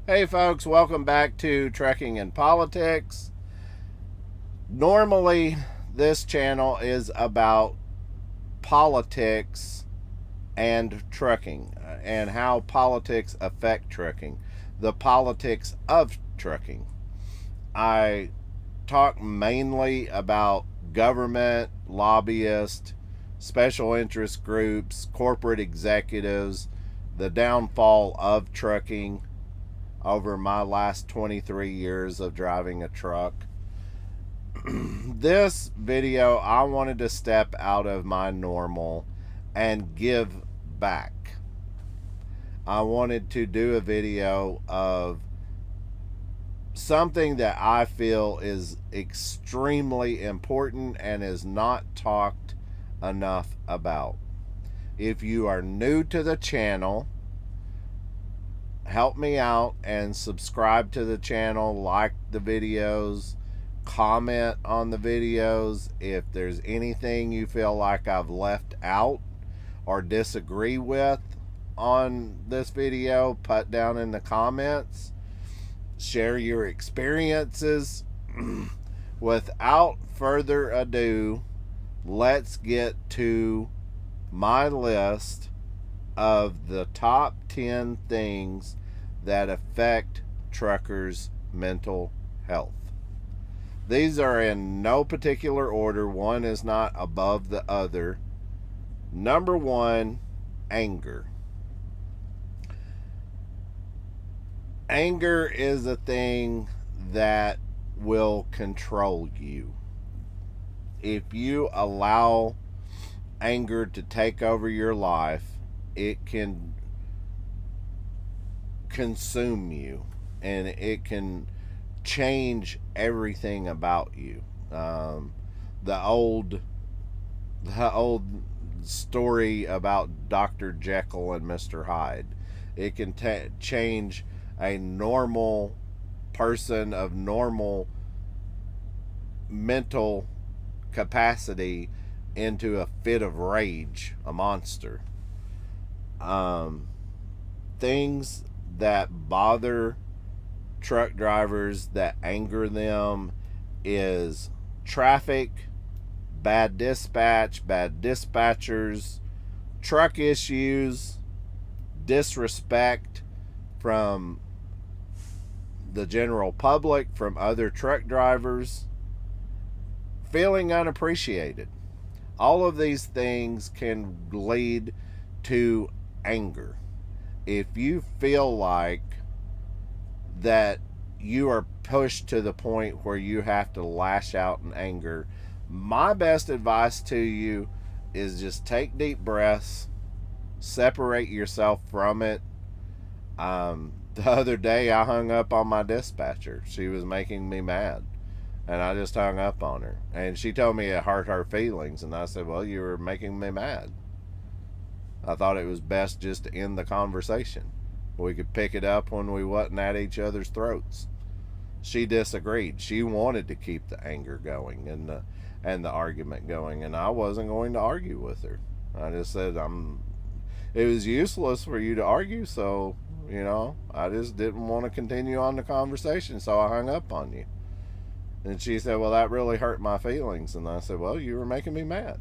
Hey folks, welcome back to Trekking and Politics. Normally, this channel is about politics and trucking and how politics affect trucking, the politics of trucking. I talk mainly about government, lobbyists, special interest groups, corporate executives, the downfall of trucking over my last 23 years of driving a truck. This video, I wanted to step out of my normal and give back. I wanted to do a video of something that I feel is extremely important and is not talked enough about. If you are new to the channel, help me out and subscribe to the channel, like the videos, comment on the videos. If there's anything you feel like I've left out or disagree with on this video, put down in the comments. Share your experiences. Without further ado, let's get to my list of the top 10 things that affect truckers' mental health. These are in no particular order. One is not above the other. Number one, anger. Anger is a thing that will control you. If you allow anger to take over your life, it can consume you and it can change everything about you. The old story about Dr. Jekyll and Mr. Hyde. It can change a normal person of normal mental capacity into a fit of rage, a monster. Things that bother truck drivers, that anger them, is traffic, bad dispatch, bad dispatchers, truck issues, disrespect from the general public, from other truck drivers, feeling unappreciated. All of these things can lead to anger. If you feel like that you are pushed to the point where you have to lash out in anger, my best advice to you is just take deep breaths, separate yourself from it. The other day I hung up on my dispatcher. She was making me mad, and I just hung up on her, and she told me it hurt her feelings, and I said, well, you were making me mad. I thought it was best just to end the conversation. We could pick it up when we wasn't at each other's throats. She disagreed. She wanted to keep the anger going and the argument going, and I wasn't going to argue with her. I just said it was useless for you to argue, so I just didn't want to continue on the conversation, so I hung up on you. And she said, well, that really hurt my feelings. And I said, well, you were making me mad.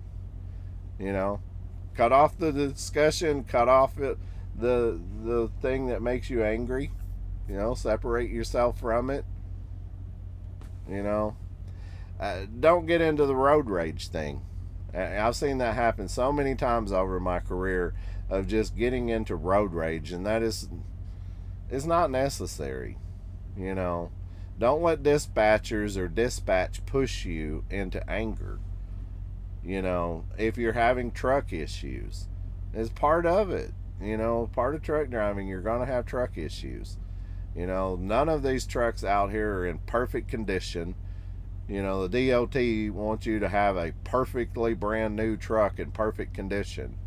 Cut off the discussion, cut off the thing that makes you angry. Separate yourself from it. Don't get into the road rage thing. I've seen that happen so many times over my career, of just getting into road rage, and that is not necessary. Don't let dispatchers or dispatch push you into anger. If you're having truck issues, it's part of it. Part of truck driving, you're going to have truck issues. None of these trucks out here are in perfect condition. The DOT wants you to have a perfectly brand new truck in perfect condition.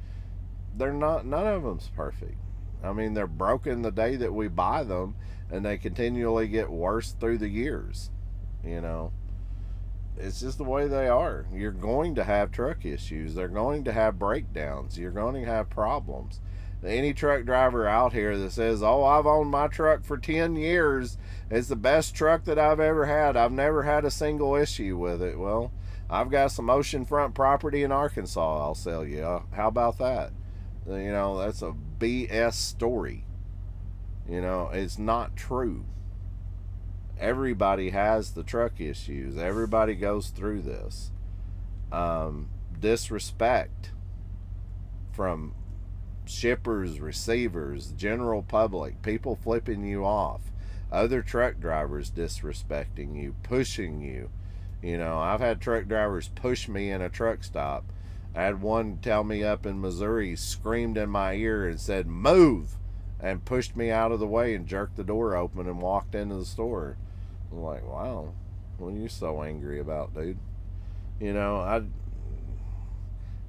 They're not. None of them's perfect. I mean, they're broken the day that we buy them, and they continually get worse through the years. It's just the way they are. You're going to have truck issues. They're going to have breakdowns. You're going to have problems. Any truck driver out here that says, "Oh, I've owned my truck for 10 years. It's the best truck that I've ever had. I've never had a single issue with it." Well, I've got some oceanfront property in Arkansas I'll sell you. How about that? That's a BS story. It's not true. Everybody has the truck issues. Everybody goes through this. Disrespect from shippers, receivers, general public, people flipping you off, other truck drivers disrespecting you, pushing you. I've had truck drivers push me in a truck stop. I had one tell me up in Missouri, screamed in my ear and said, "Move," and pushed me out of the way and jerked the door open and walked into the store. I'm like, wow, what are you so angry about, dude? I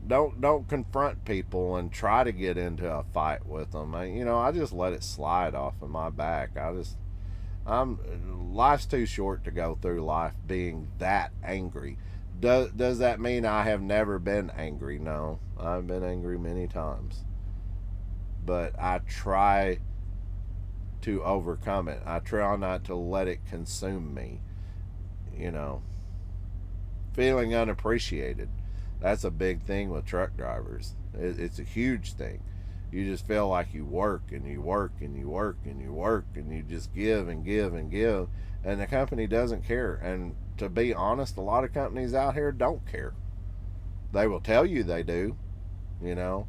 don't confront people and try to get into a fight with them. I just let it slide off of my back. I'm life's too short to go through life being that angry. Does that mean I have never been angry? No, I've been angry many times, but I try to overcome it. I try not to let it consume me. You know, Feeling unappreciated. That's a big thing with truck drivers. It's a huge thing. You just feel like you work and you work and you work and you work and you just give and give and give, and the company doesn't care. And to be honest, a lot of companies out here don't care. They will tell you they do, you know.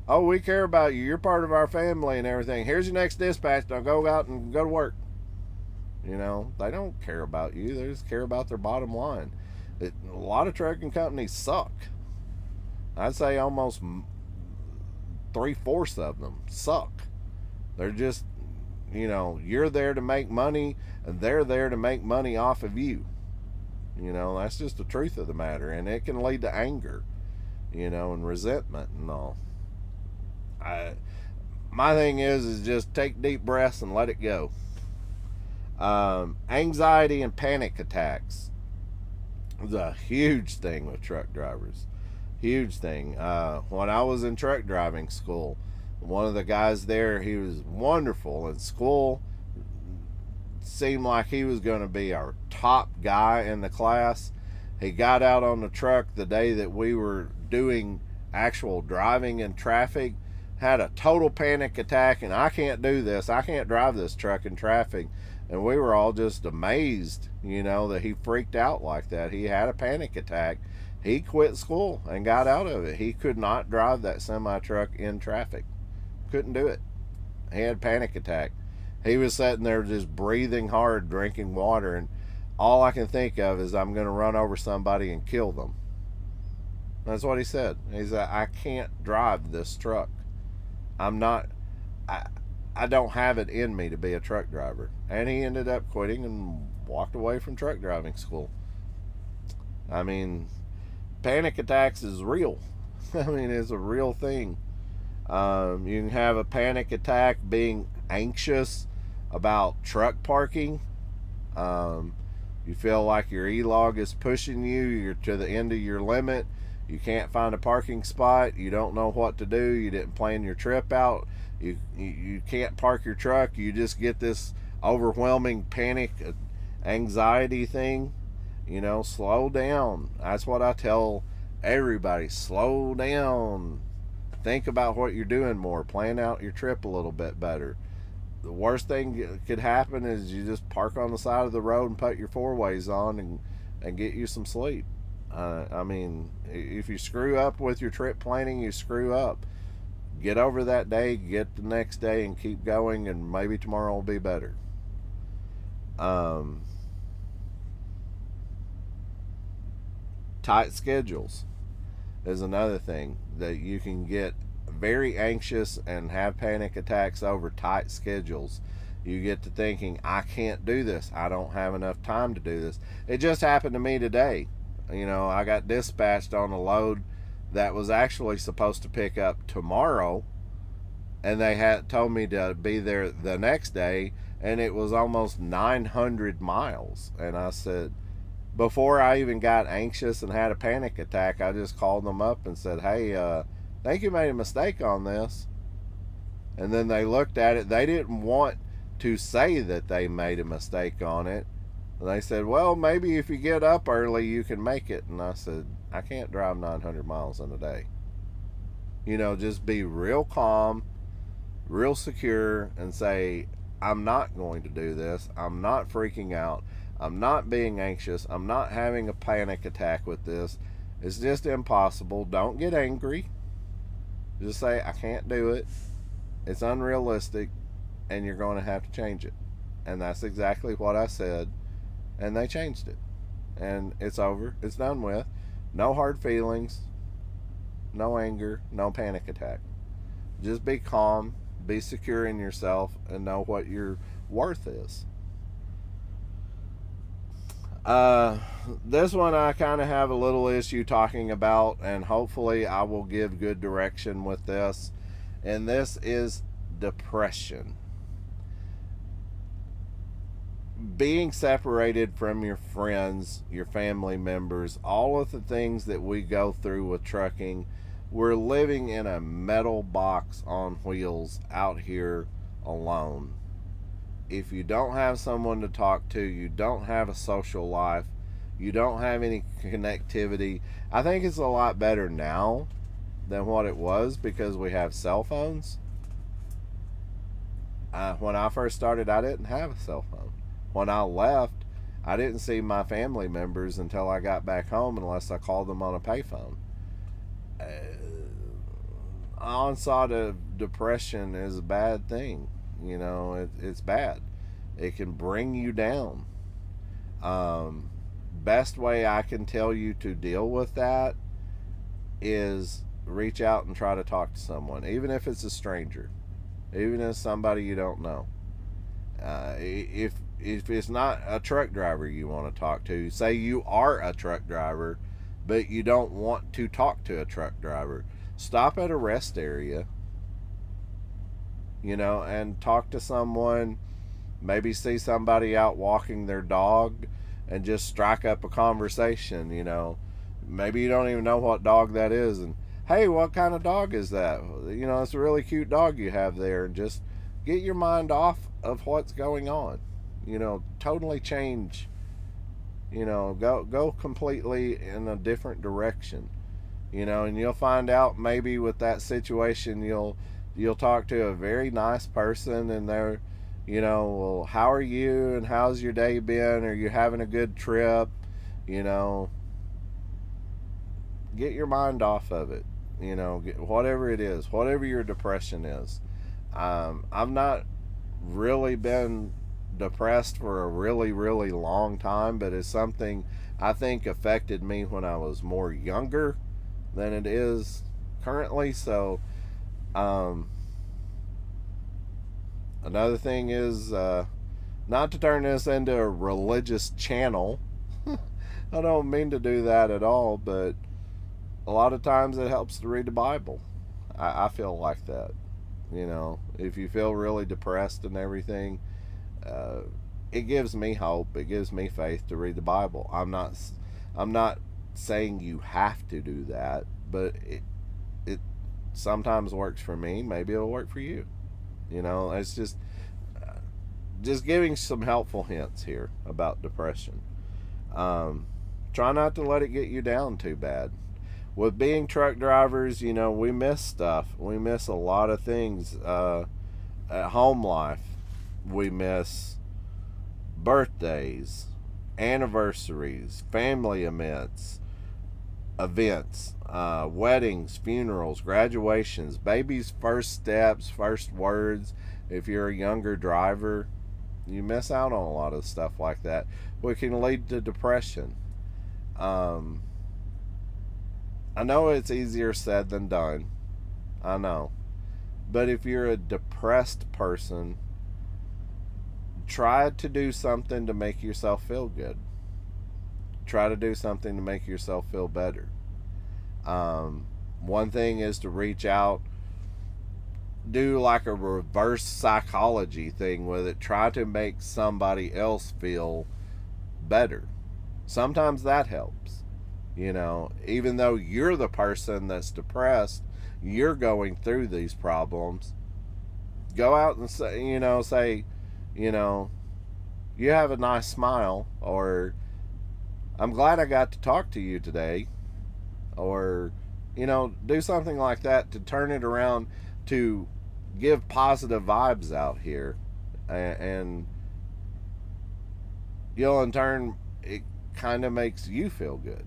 "Oh, we care about you. You're part of our family and everything. Here's your next dispatch. Now go out and go to work." They don't care about you. They just care about their bottom line. A lot of trucking companies suck. I'd say almost 3/4 of them suck. They're just, you're there to make money and they're there to make money off of you. That's just the truth of the matter. And it can lead to anger, and resentment and all. My thing is just take deep breaths and let it go. Anxiety and panic attacks is a huge thing with truck drivers. Huge thing. When I was in truck driving school, one of the guys there, he was wonderful in school. Seemed like he was going to be our top guy in the class. He got out on the truck the day that we were doing actual driving in traffic, had a total panic attack, and "I can't do this. I can't drive this truck in traffic." And we were all just amazed, that he freaked out like that. He had a panic attack. He quit school and got out of it. He could not drive that semi truck in traffic. Couldn't do it. He had a panic attack. He was sitting there just breathing hard, drinking water, and all I can think of is, "I'm going to run over somebody and kill them." That's what he said. He said, "I can't drive this truck. I'm not, I don't have it in me to be a truck driver." And he ended up quitting and walked away from truck driving school. I mean, panic attacks is real. It's a real thing. You can have a panic attack being anxious about truck parking. You feel like your e-log is pushing you. You're to the end of your limit. You can't find a parking spot. You don't know what to do. You didn't plan your trip out. You can't park your truck. You just get this overwhelming panic, anxiety thing. Slow down. That's what I tell everybody. Slow down. Think about what you're doing more. Plan out your trip a little bit better. The worst thing that could happen is you just park on the side of the road and put your four ways on and get you some sleep. If you screw up with your trip planning, you screw up. Get over that day, get the next day, and keep going, and maybe tomorrow will be better. Tight schedules is another thing that you can get very anxious and have panic attacks over tight schedules. You get to thinking, "I can't do this. I don't have enough time to do this." It just happened to me today. I got dispatched on a load that was actually supposed to pick up tomorrow, and they had told me to be there the next day, and it was almost 900 miles. And I said, before I even got anxious and had a panic attack, I just called them up and said, "Hey, I think you made a mistake on this." And then they looked at it. They didn't want to say that they made a mistake on it. And they said, well, maybe if you get up early, you can make it. And I said, I can't drive 900 miles in a day. Just be real calm, real secure, and say, I'm not going to do this. I'm not freaking out. I'm not being anxious. I'm not having a panic attack with this. It's just impossible. Don't get angry. Just say, I can't do it. It's unrealistic, and you're going to have to change it. And that's exactly what I said. And they changed it. And it's over. It's done with. No hard feelings. No anger. No panic attack. Just be calm. Be secure in yourself. And know what your worth is. This one I kind of have a little issue talking about. And hopefully I will give good direction with this. And this is depression. Being separated from your friends, your family members, all of the things that we go through with trucking, we're living in a metal box on wheels out here alone. If you don't have someone to talk to, you don't have a social life, you don't have any connectivity. I think it's a lot better now than what it was because we have cell phones. When I first started, I didn't have a cell phone. When I left, I didn't see my family members until I got back home unless I called them on a payphone. Onset of depression is a bad thing. It's bad. It can bring you down. Best way I can tell you to deal with that is reach out and try to talk to someone, even if it's a stranger, even if it's somebody you don't know. If it's not a truck driver you want to talk to, say you are a truck driver, but you don't want to talk to a truck driver, stop at a rest area, and talk to someone. Maybe see somebody out walking their dog and just strike up a conversation. Maybe you don't even know what dog that is, and hey, what kind of dog is that? It's a really cute dog you have there, and just get your mind off of what's going on. Totally change. Go completely in a different direction. And you'll find out maybe with that situation you'll talk to a very nice person, and they're, well, how are you and how's your day been? Are you having a good trip? Get your mind off of it. Whatever it is, whatever your depression is. I've not really been depressed for a really, really long time, but it's something I think affected me when I was more younger than it is currently. So, another thing is, not to turn this into a religious channel. I don't mean to do that at all, but a lot of times it helps to read the Bible. I feel like that. If you feel really depressed and everything, it gives me hope. It gives me faith to read the Bible. I'm not saying you have to do that, but it sometimes works for me. Maybe it'll work for you. It's just giving some helpful hints here about depression. Try not to let it get you down too bad. With being truck drivers, we miss stuff. We miss a lot of things. At home life, we miss birthdays, anniversaries, family events, weddings, funerals, graduations, babies' first steps, first words. If you're a younger driver, you miss out on a lot of stuff like that, which can lead to depression. I know it's easier said than done. I know. But if you're a depressed person, try to do something to make yourself feel good. Try to do something to make yourself feel better. One thing is to reach out, do like a reverse psychology thing with it. Try to make somebody else feel better. Sometimes that helps. Even though you're the person that's depressed, you're going through these problems. go out and say, you know, you have a nice smile, or I'm glad I got to talk to you today, or, do something like that to turn it around, to give positive vibes out here. And in turn, it kind of makes you feel good.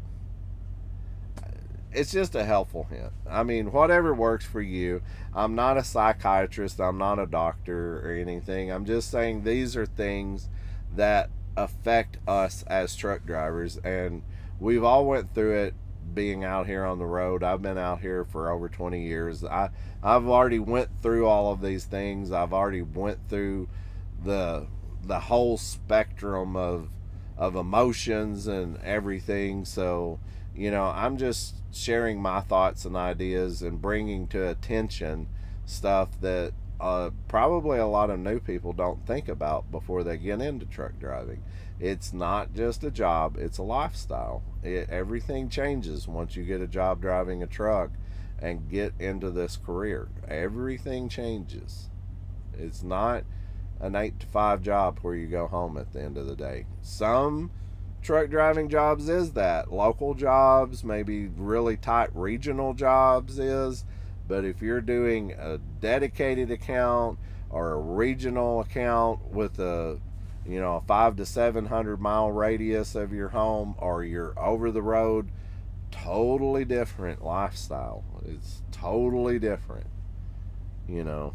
It's just a helpful hint. I mean, whatever works for you. I'm not a psychiatrist, I'm not a doctor or anything. I'm just saying these are things that affect us as truck drivers, and we've all went through it being out here on the road. I've been out here for over 20 years. I've already went through all of these things. I've already went through the the whole spectrum of emotions and everything. So, I'm just sharing my thoughts and ideas and bringing to attention stuff that probably a lot of new people don't think about before they get into truck driving. It's not just a job, it's a lifestyle. Everything changes once you get a job driving a truck and get into this career. Everything changes. It's not an 8 to 5 job where you go home at the end of the day. Some truck driving jobs is that. Local jobs, maybe really tight regional jobs is. But if you're doing a dedicated account or a regional account with a 5 to 700 mile radius of your home, or you're over the road, totally different lifestyle. It's totally different, you know.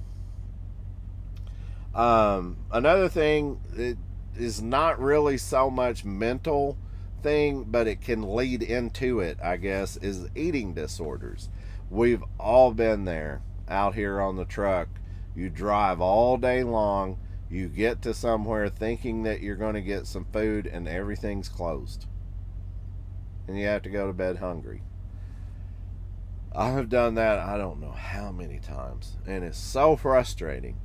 Another thing that is not really so much mental thing, but it can lead into it, I guess, is eating disorders. We've all been there out here on the truck. You drive all day long, you get to somewhere thinking that you're going to get some food, and everything's closed. And you have to go to bed hungry. I've done that I don't know how many times, and it's so frustrating.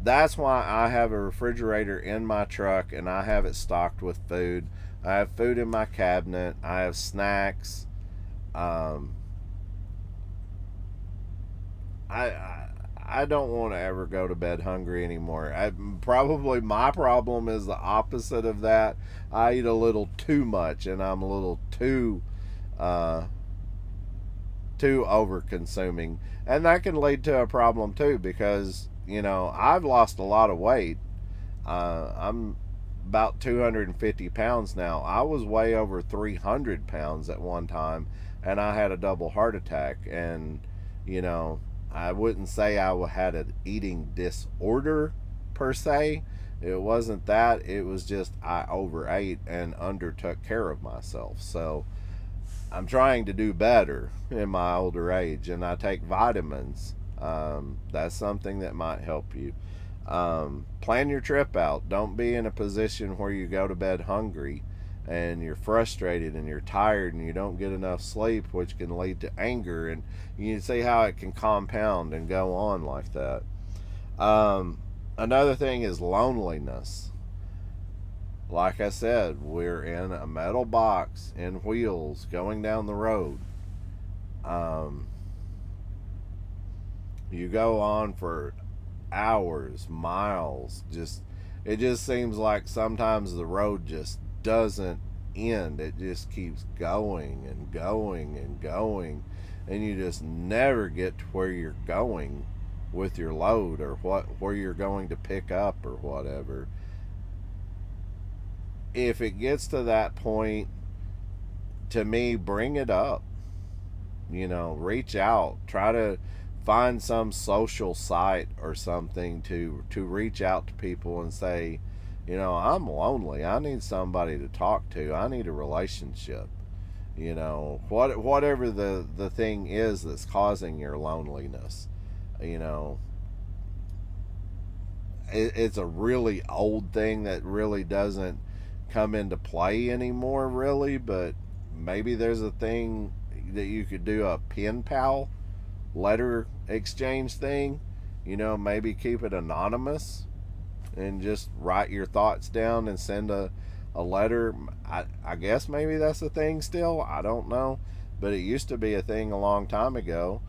That's why I have a refrigerator in my truck and I have it stocked with food. I have food in my cabinet. I have snacks. Um, I don't want to ever go to bed hungry anymore. Probably my problem is the opposite of that. I eat a little too much, and I'm a little uh, too over consuming, and that can lead to a problem too, because I've lost a lot of weight. I'm about 250 pounds now. I was way over 300 pounds at one time, and I had a double heart attack. And you know I wouldn't say I had an eating disorder per se. It wasn't that. It was just I overate and undertook care of myself. So I'm trying to do better in my older age, and I take vitamins. That's something that might help you. Plan your trip out. Don't be in a position where you go to bed hungry and you're frustrated and you're tired and you don't get enough sleep, which can lead to anger. And you can see how it can compound and go on like that. Another thing is loneliness. Like I said, we're in a metal box in wheels going down the road. Um, you go on for hours, miles. It just seems like sometimes the road just doesn't end. It just keeps going and going and going, and you just never get to where you're going with your load, or where you're going to pick up or whatever. If it gets to that point, to me, bring it up. Reach out, try to find some social site or something to reach out to people and say, I'm lonely, I need somebody to talk to, I need a relationship. Whatever the thing is that's causing your loneliness. you know it's a really old thing that really doesn't come into play anymore, really. But maybe there's a thing that you could do, a pen pal letter exchange thing. Maybe keep it anonymous and just write your thoughts down and send a letter. I guess maybe that's a thing still. I don't know. But it used to be a thing a long time ago.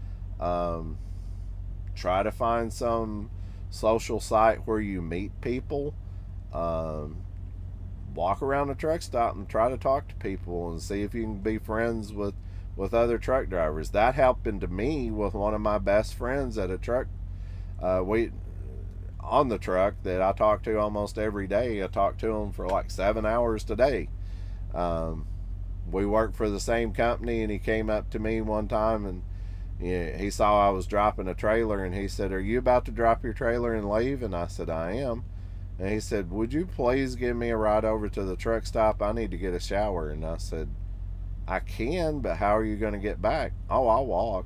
Try to find social site where you meet people. Um, Walk around the truck stop and try to talk to people and see if you can be friends with other truck drivers. That happened to me with one of my best friends at a truck. We on the truck that I talk to almost every day. I talked to him for like 7 hours today. Um, we worked for the same company, and he came up to me one time and he saw I was dropping a trailer, and he said, "Are you about to drop your trailer and leave?" And I said, "I am." And he said, "Would you please give me a ride over to the truck stop? I need to get a shower." And I said, "I can, but how are you going to get back?" "Oh, I'll walk."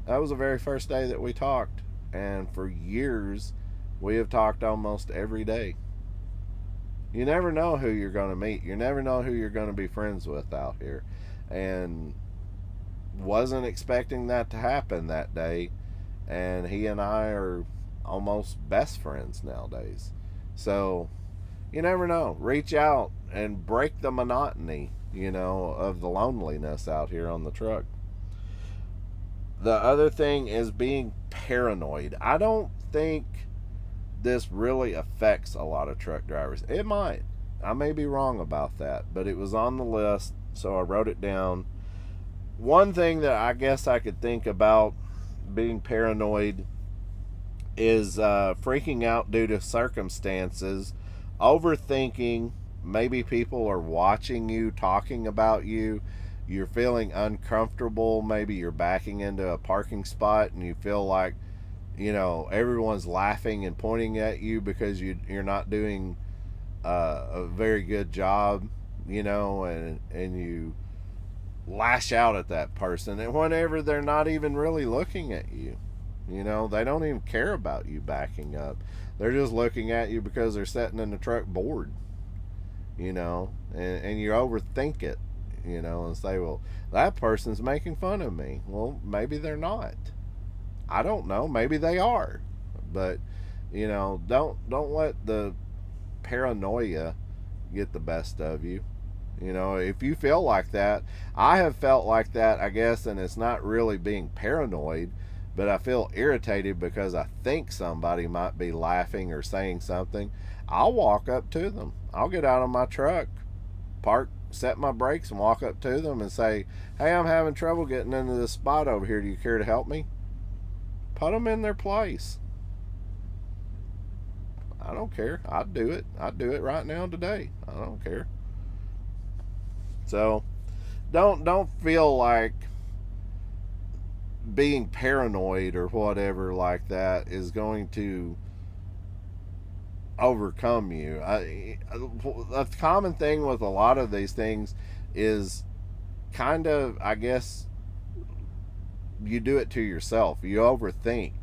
That was the very first day that we talked. And for years, we have talked almost every day. You never know who you're going to meet. You never know who you're going to be friends with out here. And wasn't expecting that to happen that day. And he and I are almost best friends nowadays. So you never know. Reach out and break the monotony, of the loneliness out here on the truck. The other thing is being paranoid. I don't think this really affects a lot of truck drivers. It might. I may be wrong about that, but it was on the list, so I wrote it down. One thing that I guess I could think about being paranoid is freaking out due to circumstances, overthinking. Maybe people are watching you, talking about you. You're feeling uncomfortable. Maybe you're backing into a parking spot and you feel like, everyone's laughing and pointing at you because you're not doing a very good job, and you lash out at that person. And whenever they're not even really looking at you. They don't even care about you backing up. They're just looking at you because they're sitting in the truck bored, and you overthink it, and say, well, that person's making fun of me. Well, maybe they're not. I don't know. Maybe they are. But, don't let the paranoia get the best of you. If you feel like that, I have felt like that, I guess, and it's not really being paranoid, but I feel irritated because I think somebody might be laughing or saying something. I'll walk up to them. I'll get out of my truck, park, set my brakes, and walk up to them and say, "Hey, I'm having trouble getting into this spot over here. Do you care to help me?" Put them in their place. I don't care. I'd do it. I'd do it right now today. I don't care. So don't feel like being paranoid or whatever like that is going to overcome you. A common thing with a lot of these things is kind of, I guess, you do it to yourself. You overthink.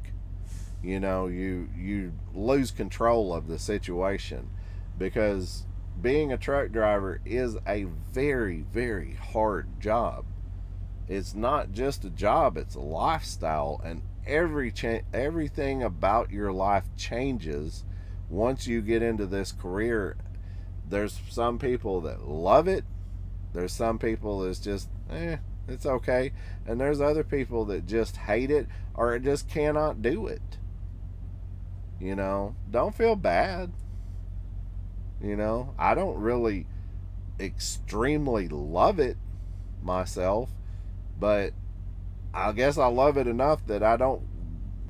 You lose control of the situation because being a truck driver is a very, very hard job. It's not just a job, it's a lifestyle, and everything about your life changes once you get into this career. There's some people that love it. There's some people that's just, it's okay. And there's other people that just hate it or just cannot do it. Don't feel bad. I don't really extremely love it myself, but I guess I love it enough that I don't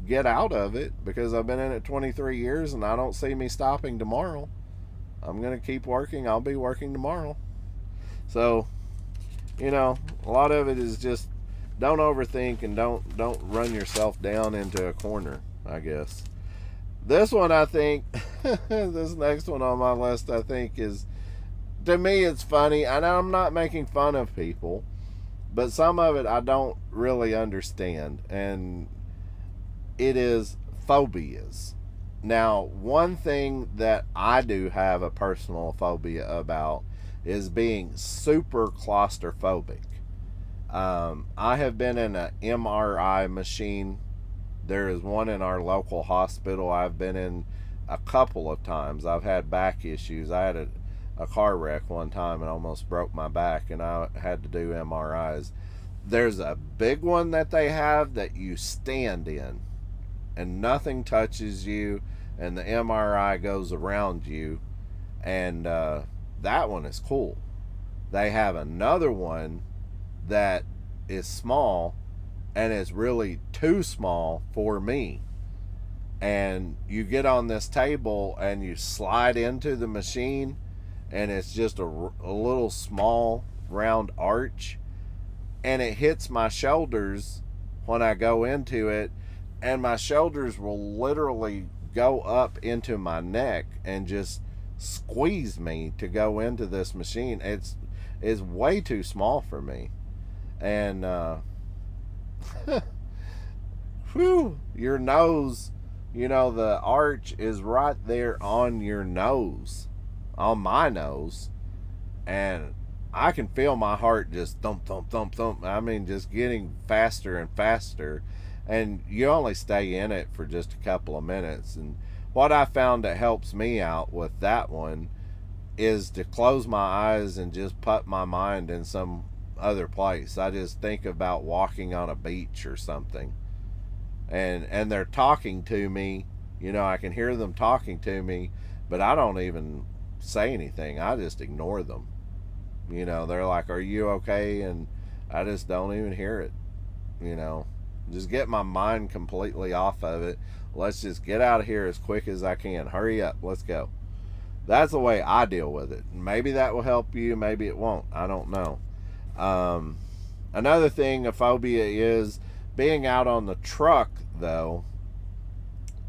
get out of it because I've been in it 23 years and I don't see me stopping tomorrow. I'm going to keep working. I'll be working tomorrow. So, a lot of it is just don't overthink and don't run yourself down into a corner, I guess. This one, I think, this next one on my list, I think is, to me, it's funny. And I'm not making fun of people, but some of it I don't really understand. And it is phobias. Now, one thing that I do have a personal phobia about is being super claustrophobic. I have been in an MRI machine. There is one in our local hospital. I've been in a couple of times. I've had back issues. I had a car wreck one time and almost broke my back, and I had to do MRIs. There's a big one that they have that you stand in. and nothing touches you, and the MRI goes around you, and that one is cool. They have another one that is small, and it's really too small for me. And you get on this table and you slide into the machine, and it's just a little small round arch, and it hits my shoulders when I go into it, and my shoulders will literally go up into my neck and just squeeze me to go into this machine. It's way too small for me. And whew, your nose, the arch is right there on your nose, on my nose, and I can feel my heart just thump, thump, thump, thump. I mean, just getting faster and faster. And you only stay in it for just a couple of minutes. And what I found that helps me out with that one is to close my eyes and just put my mind in some other place. I just think about walking on a beach or something. And they're talking to me. I can hear them talking to me, but I don't even say anything. I just ignore them. They're like, "Are you okay?" And I just don't even hear it. You know, just get my mind completely off of it. Let's just get out of here as quick as I can. Hurry up. Let's go. That's the way I deal with it. Maybe that will help you. Maybe it won't. I don't know. Um, Another thing, a phobia is being out on the truck, though,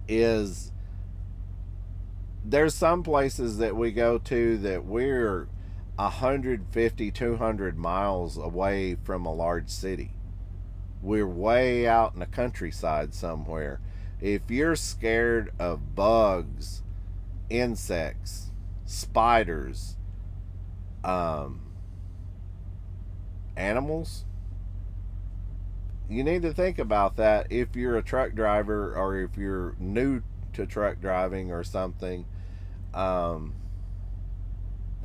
is there's some places that we go to that we're 150, 200 miles away from a large city. We're way out in the countryside somewhere. If you're scared of bugs, insects, spiders, um, animals, you need to think about that if you're a truck driver or if you're new to truck driving or something. Um,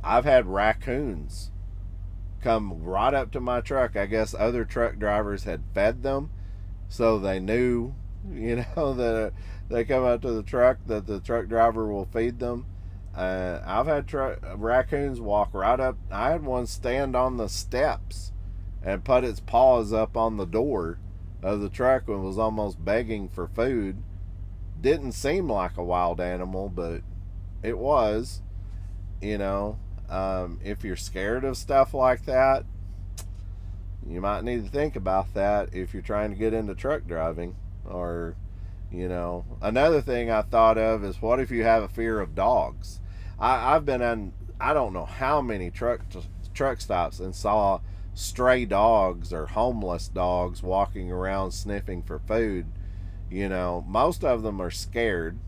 I've had raccoons come right up to my truck. I guess other truck drivers had fed them, so they knew, that they come up to the truck that the truck driver will feed them. I've had raccoons walk right up. I had one stand on the steps and put its paws up on the door of the truck and was almost begging for food. Didn't seem like a wild animal, but it was. If you're scared of stuff like that, you might need to think about that if you're trying to get into truck driving. Or, another thing I thought of is, what if you have a fear of dogs? I've been on, I don't know how many truck stops and saw stray dogs or homeless dogs walking around sniffing for food. Most of them are scared.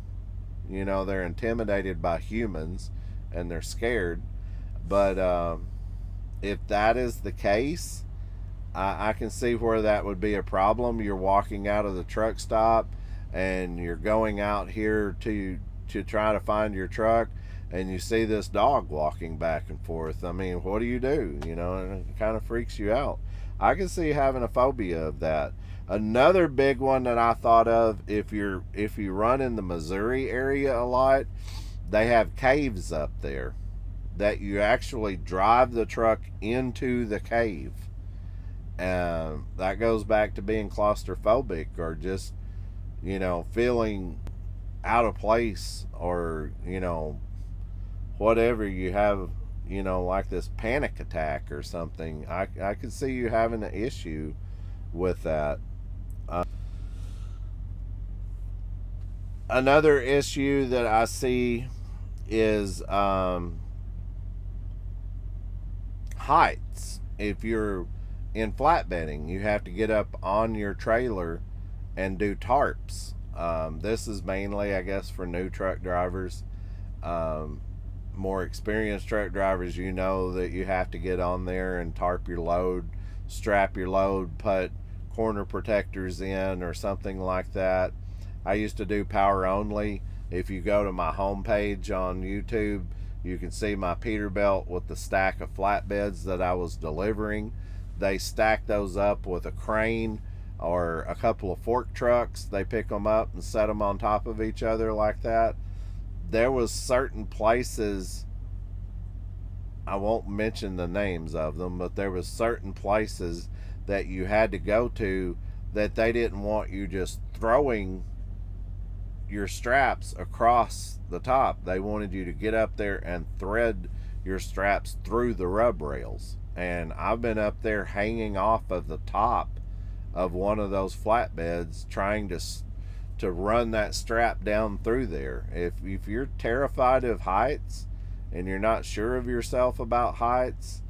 They're intimidated by humans and they're scared. But if that is the case, I can see where that would be a problem. You're walking out of the truck stop and you're going out here to try to find your truck, and you see this dog walking back and forth. I mean, what do? And it kind of freaks you out. I can see having a phobia of that. Another big one that I thought of, if you run in the Missouri area a lot, they have caves up there that you actually drive the truck into the cave. That goes back to being claustrophobic, or just, feeling out of place, or, whatever you have, like this panic attack or something. I could see you having an issue with that. Another issue that I see is heights. If you're in flatbedding, you have to get up on your trailer and do tarps. This is mainly, I guess, for new truck drivers. More experienced truck drivers, that you have to get on there and tarp your load, strap your load, put corner protectors in or something like that. I used to do power only. If you go to my homepage on YouTube, you can see my Peterbilt with the stack of flatbeds that I was delivering. They stacked those up with a crane or a couple of fork trucks, they pick them up and set them on top of each other like that. There was certain places, I won't mention the names of them, but there was certain places that you had to go to that they didn't want you just throwing your straps across the top. They wanted you to get up there and thread your straps through the rub rails. And I've been up there hanging off of the top of one of those flatbeds trying to run that strap down through there. If you're terrified of heights and you're not sure of yourself about heights,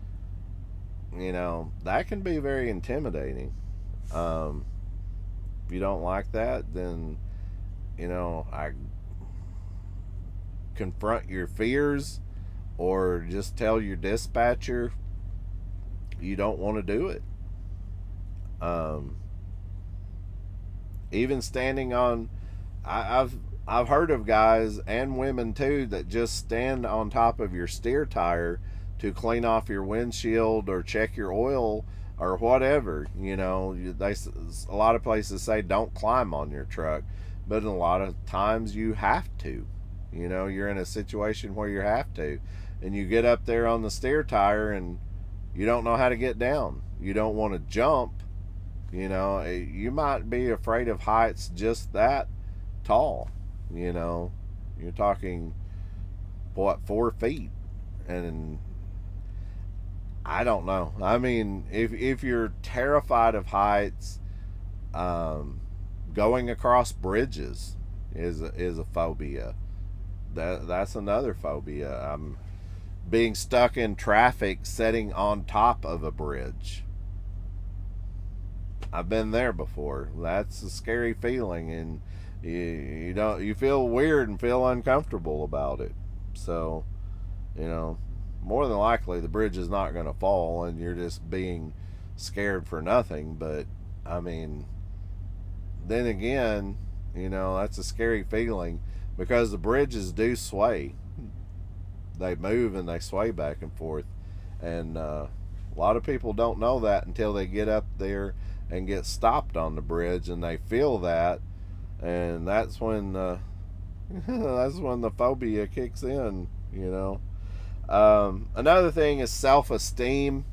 you know, that can be very intimidating. If you don't like that, then, you know, I confront your fears or just tell your dispatcher you don't want to do it. Um, Even standing on, I've heard of guys and women too that just stand on top of your steer tire to clean off your windshield or check your oil or whatever. You know, a lot of places say don't climb on your truck, but a lot of times you have to. You know, you're in a situation where you have to, and you get up there on the steer tire and you don't know how to get down. You don't want to jump. You know, you might be afraid of heights just that tall. You know, you're talking, what, 4 feet? And I don't know. I mean, if you're terrified of heights, going across bridges is a phobia. That's another phobia. Being stuck in traffic sitting on top of a bridge. I've been there before. That's a scary feeling, and you feel weird and feel uncomfortable about it. So, you know, more than likely the bridge is not going to fall, and you're just being scared for nothing. But I mean, then again, you know, that's a scary feeling because the bridges do sway. They move and they sway back and forth, and a lot of people don't know that until they get up there and get stopped on the bridge, and they feel that, and that's when that's when the phobia kicks in. You know, another thing is self-esteem.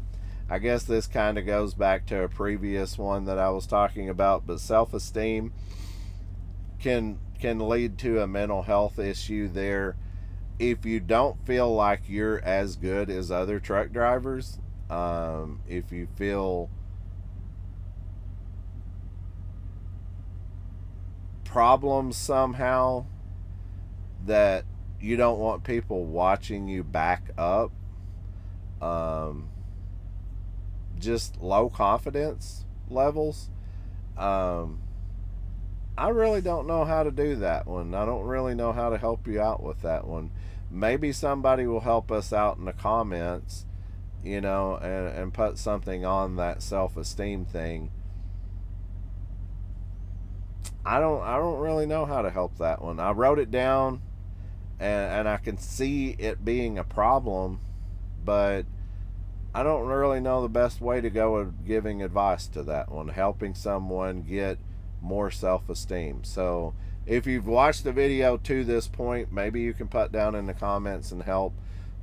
I guess this kind of goes back to a previous one that I was talking about, but self-esteem can lead to a mental health issue there if you don't feel like you're as good as other truck drivers. If you feel problems somehow that you don't want people watching you back up, just low confidence levels. I really don't know how to do that one. I don't really know how to help you out with that one. Maybe somebody will help us out in the comments, you know, and put something on that self-esteem thing. I don't really know how to help that one. I wrote it down, and I can see it being a problem, but I don't really know the best way to go with giving advice to that one, helping someone get more self-esteem. So if you've watched the video to this point, maybe you can put down in the comments and help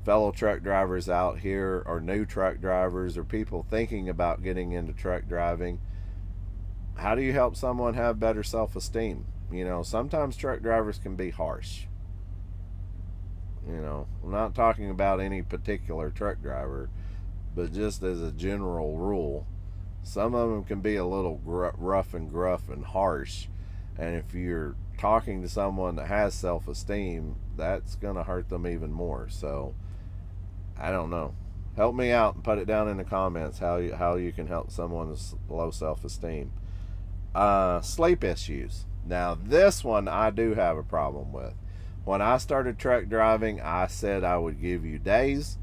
fellow truck drivers out here, or new truck drivers, or people thinking about getting into truck driving. How do you help someone have better self-esteem? You know, sometimes truck drivers can be harsh. You know, I'm not talking about any particular truck driver, but just as a general rule, some of them can be a little rough and gruff and harsh. And if you're talking to someone that has self-esteem, that's going to hurt them even more. So, I don't know. Help me out and put it down in the comments how you can help someone with low self-esteem. Sleep issues. Now, this one I do have a problem with. When I started truck driving, I said I would give you days,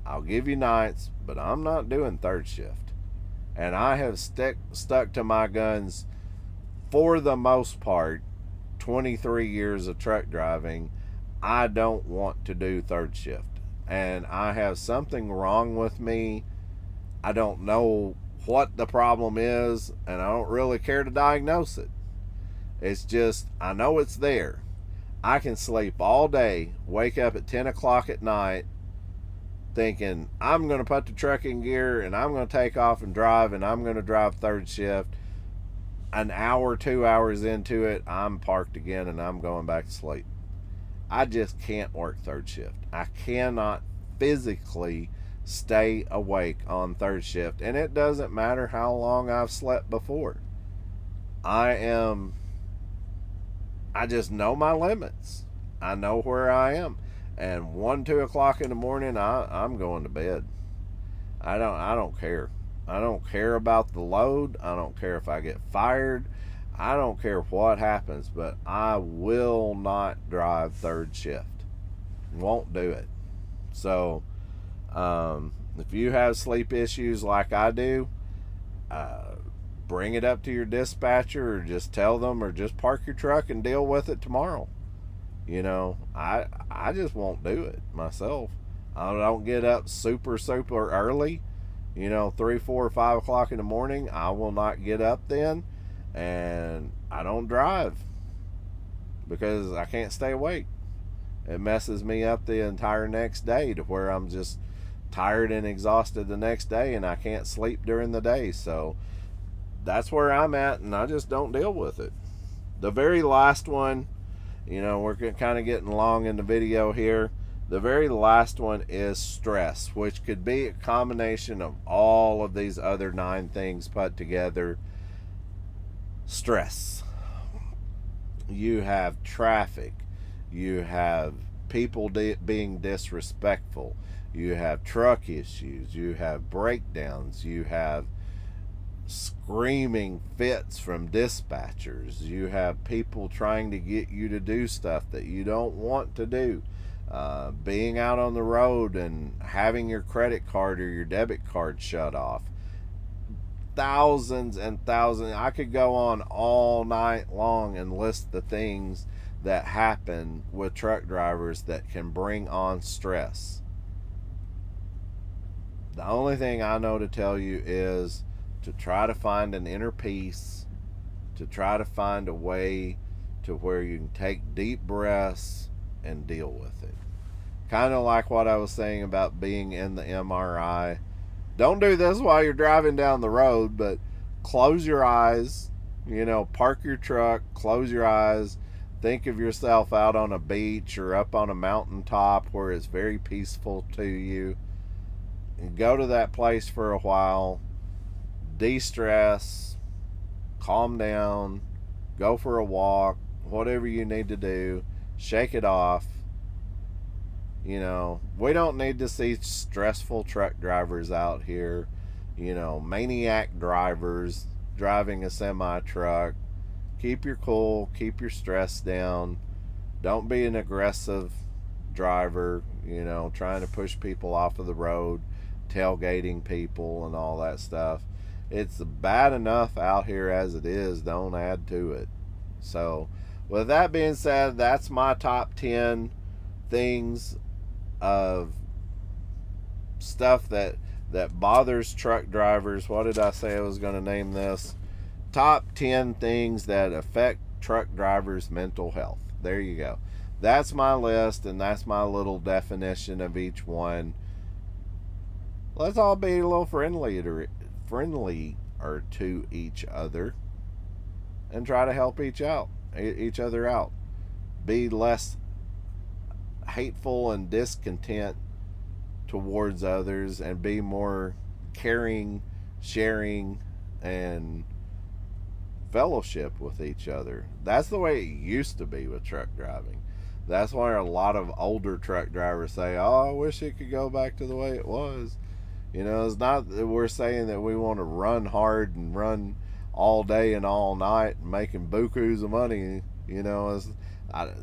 I'll give you nights, but I'm not doing third shift. And I have stuck to my guns for the most part. 23 years of truck driving, I don't want to do third shift. And I have something wrong with me. I don't know what the problem is, and I don't really care to diagnose it. It's just, I know it's there. I can sleep all day, wake up at 10 o'clock at night, thinking I'm going to put the truck in gear and I'm going to take off and drive, and I'm going to drive third shift. An hour, 2 hours into it, I'm parked again and I'm going back to sleep. I just can't work third shift. I cannot physically stay awake on third shift, and it doesn't matter how long I've slept before. I just know my limits. I know where I am, and 1, 2 o'clock in the morning, I'm going to bed. I don't care. I don't care about the load. I don't care if I get fired. I don't care what happens, but I will not drive third shift. Won't do it. So, if you have sleep issues like I do, bring it up to your dispatcher, or just tell them, or just park your truck and deal with it tomorrow. I just won't do it myself. I don't get up super early. 3, 4, 5 o'clock in the morning. I will not get up then, and I don't drive because I can't stay awake. It messes me up the entire next day, to where I'm just tired and exhausted the next day, and I can't sleep during the day. So that's where I'm at, and I just don't deal with it. The very last one, we're kind of getting long in the video here. The very last one is stress, which could be a combination of all of these other 9 things put together. Stress. You have traffic. You have people being disrespectful. You have truck issues. You have breakdowns. You have screaming fits from dispatchers. You have people trying to get you to do stuff that you don't want to do. Being out on the road and having your credit card or your debit card shut off. Thousands and thousands. I could go on all night long and list the things that happen with truck drivers that can bring on stress. The only thing I know to tell you is to try to find an inner peace, to try to find a way to where you can take deep breaths and deal with it. Kind of like what I was saying about being in the MRI. Don't do this while you're driving down the road, but close your eyes, park your truck, close your eyes, think of yourself out on a beach or up on a mountaintop where it's very peaceful to you, and go to that place for a while, de-stress, calm down, go for a walk, whatever you need to do, shake it off. We don't need to see stressful truck drivers out here, maniac drivers driving a semi truck. Keep your cool, keep your stress down. Don't be an aggressive driver, trying to push people off of the road, tailgating people and all that stuff. It's bad enough out here as it is. Don't add to it. So, with that being said, that's my top 10 things of stuff that bothers truck drivers. What did I say I was going to name this? Top 10 things that affect truck drivers' mental health. There you go. That's my list, and that's my little definition of each one. Let's all be a little friendlier to each other, and try to help each other out. Be less hateful and discontent towards others, and be more caring, sharing, and fellowship with each other. That's the way it used to be with truck driving. That's why a lot of older truck drivers say, I wish it could go back to the way it was. It's not that we're saying that we want to run hard and run all day and all night and making bukus of money.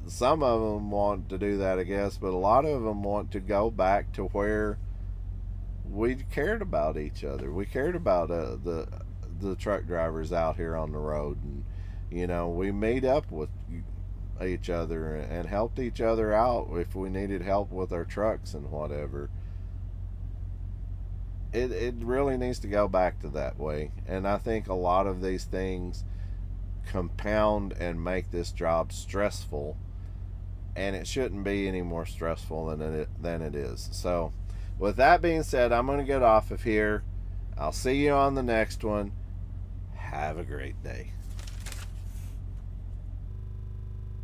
Some of them want to do that, I guess, but a lot of them want to go back to where we cared about each other. We cared about the truck drivers out here on the road, and we made up with each other and helped each other out if we needed help with our trucks and whatever. it really needs to go back to that way. And I think a lot of these things compound and make this job stressful, and it shouldn't be any more stressful than it is. So, with that being said, I'm going to get off of here. I'll see you on the next one. Have a great day.